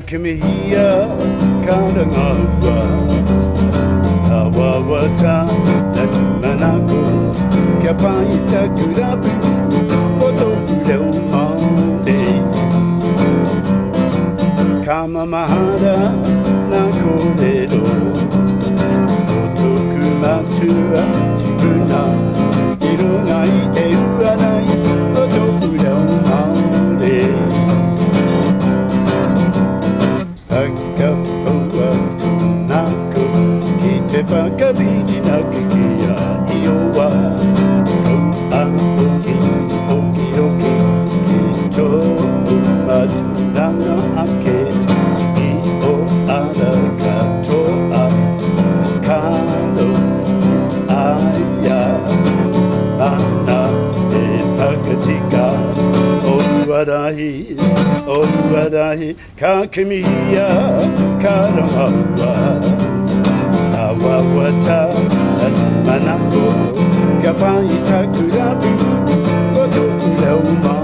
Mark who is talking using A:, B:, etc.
A: 君やからがあわわたなくまなくキャパイタクラブおとくれおまでかままだなこれどおとくまつは自分ないろないえうわないおとくれおまでバカビリなけけやいよはあおきおきおききとまつらがあけいおあらかとあかのあやあなえたかちかおわらいおわらいかけみやからまわあわわたまなこがパイタクラブおとくらうま